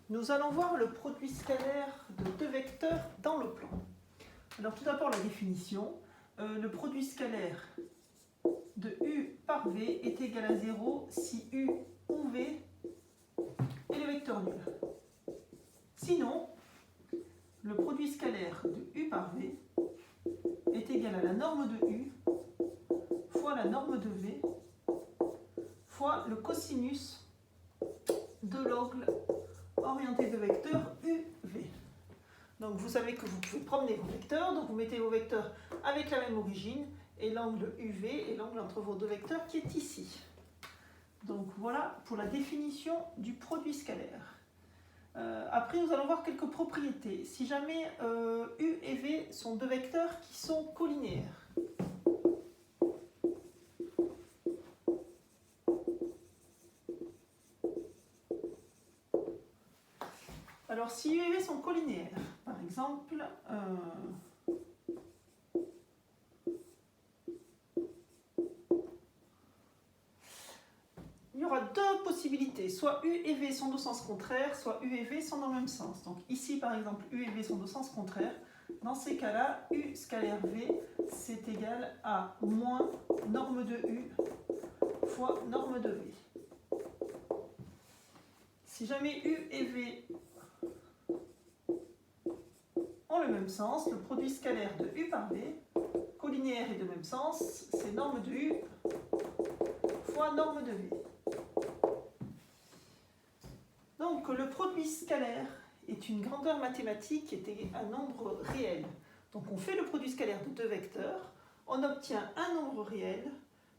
Nous allons voir le produit scalaire de deux vecteurs dans le plan. Alors tout d'abord la définition. Le produit scalaire de U par V est égal à 0 si U ou V est le vecteur nul. Sinon, le produit scalaire de U par V est égal à la norme de U fois la norme de V fois le cosinus de l'angle orienté de vecteur UV. Donc vous savez que vous pouvez promener vos vecteurs, donc vous mettez vos vecteurs avec la même origine et l'angle UV est l'angle entre vos deux vecteurs qui est ici. Donc voilà pour la définition du produit scalaire. Après nous allons voir quelques propriétés. Si jamais U et V sont deux vecteurs qui sont collinéaires. Alors si U et V sont collinéaires, par exemple, il y aura deux possibilités. Soit U et V sont de sens contraire, soit U et V sont dans le même sens. Donc ici par exemple U et V sont de sens contraire. Dans ces cas-là, U scalaire V c'est égal à moins norme de U fois norme de V. Si jamais U et V ont le même sens, le produit scalaire de U par V, collinéaire et de même sens, c'est norme de U fois norme de V. Donc le produit scalaire est une grandeur mathématique qui est un nombre réel. Donc on fait le produit scalaire de deux vecteurs, on obtient un nombre réel,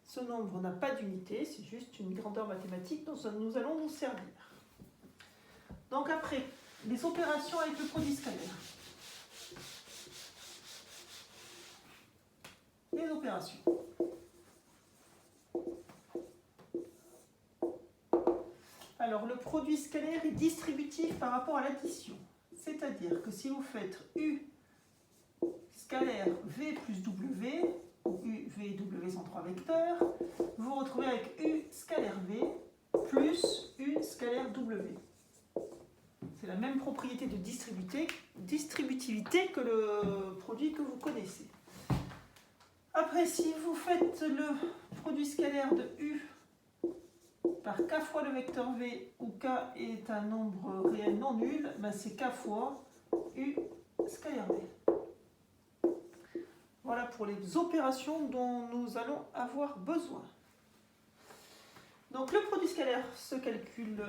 ce nombre n'a pas d'unité, c'est juste une grandeur mathématique dont nous allons nous servir. Donc après, les opérations avec le produit scalaire. Les opérations. Alors le produit scalaire est distributif par rapport à l'addition. C'est-à-dire que si vous faites U scalaire V plus W, ou U, V et W sont trois vecteurs, vous vous retrouvez avec U scalaire V plus U scalaire W. C'est la même propriété de distributivité que le produit que vous connaissez. Après, si vous faites le produit scalaire de U par k fois le vecteur V, où k est un nombre réel non nul, ben c'est k fois U scalaire V. Voilà pour les opérations dont nous allons avoir besoin. Donc le produit scalaire se calcule,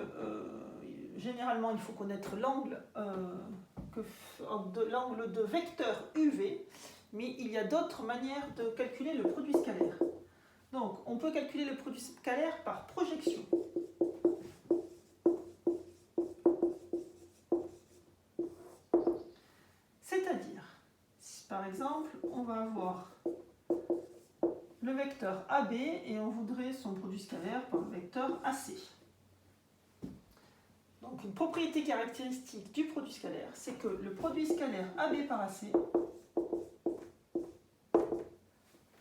généralement il faut connaître l'angle de vecteur UV, mais il y a d'autres manières de calculer le produit scalaire. Donc on peut calculer le produit scalaire par projection. C'est-à-dire, par exemple, on va avoir le vecteur AB et on voudrait son produit scalaire par le vecteur AC. Donc une propriété caractéristique du produit scalaire, c'est que le produit scalaire AB par AC,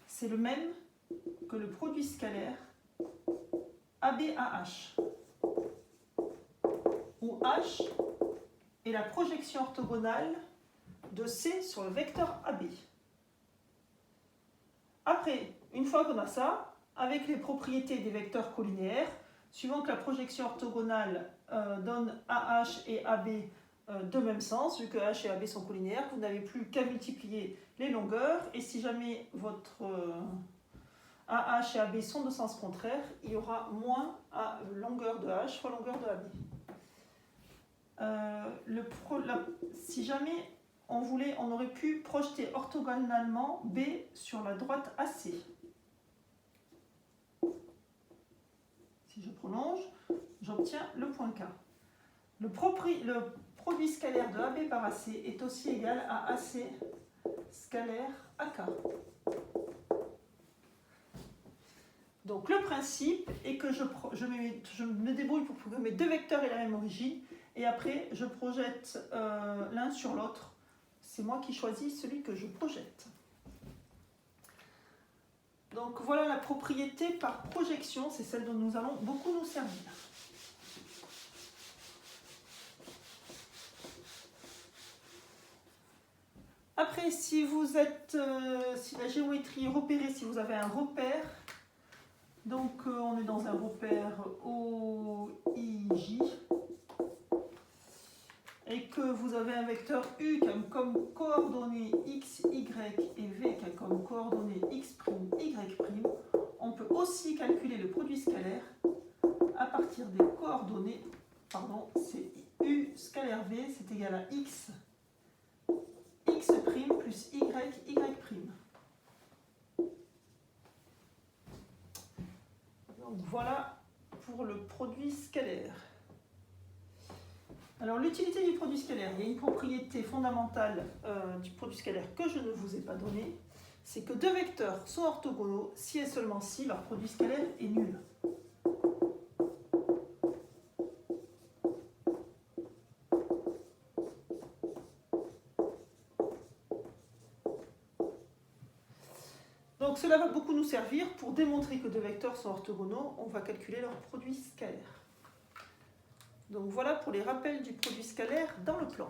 c'est le même que le produit scalaire ABAH, où H est la projection orthogonale de C sur le vecteur AB. Après, une fois qu'on a ça, avec les propriétés des vecteurs collinéaires, suivant que la projection orthogonale donne AH et AB de même sens, vu que H et AB sont collinéaires, vous n'avez plus qu'à multiplier les longueurs, et si jamais votre AH et AB sont de sens contraire, il y aura moins à longueur de H fois longueur de AB. Si jamais on aurait pu projeter orthogonalement B sur la droite AC. Si je prolonge, j'obtiens le point K. Le produit scalaire de AB par AC est aussi égal à AC scalaire AK. Donc le principe est que je me débrouille pour que mes deux vecteurs aient la même origine et après je projette l'un sur l'autre. C'est moi qui choisis celui que je projette. Donc voilà la propriété par projection, c'est celle dont nous allons beaucoup nous servir. Après, si vous êtes, si la géométrie est repérée, si vous avez un repère, donc on est dans un repère OIJ, et que vous avez un vecteur U qui a comme coordonnées x, y et v qui a comme coordonnées x', y', on peut aussi calculer le produit scalaire à partir des coordonnées, pardon, c'est U scalaire v, c'est égal à x, x' plus y, y'. Donc voilà pour le produit scalaire. Alors l'utilité du produit scalaire, il y a une propriété fondamentale du produit scalaire que je ne vous ai pas donnée, c'est que deux vecteurs sont orthogonaux si et seulement si leur produit scalaire est nul. Donc cela va beaucoup nous servir pour démontrer que deux vecteurs sont orthogonaux, on va calculer leur produit scalaire. Donc voilà pour les rappels du produit scalaire dans le plan.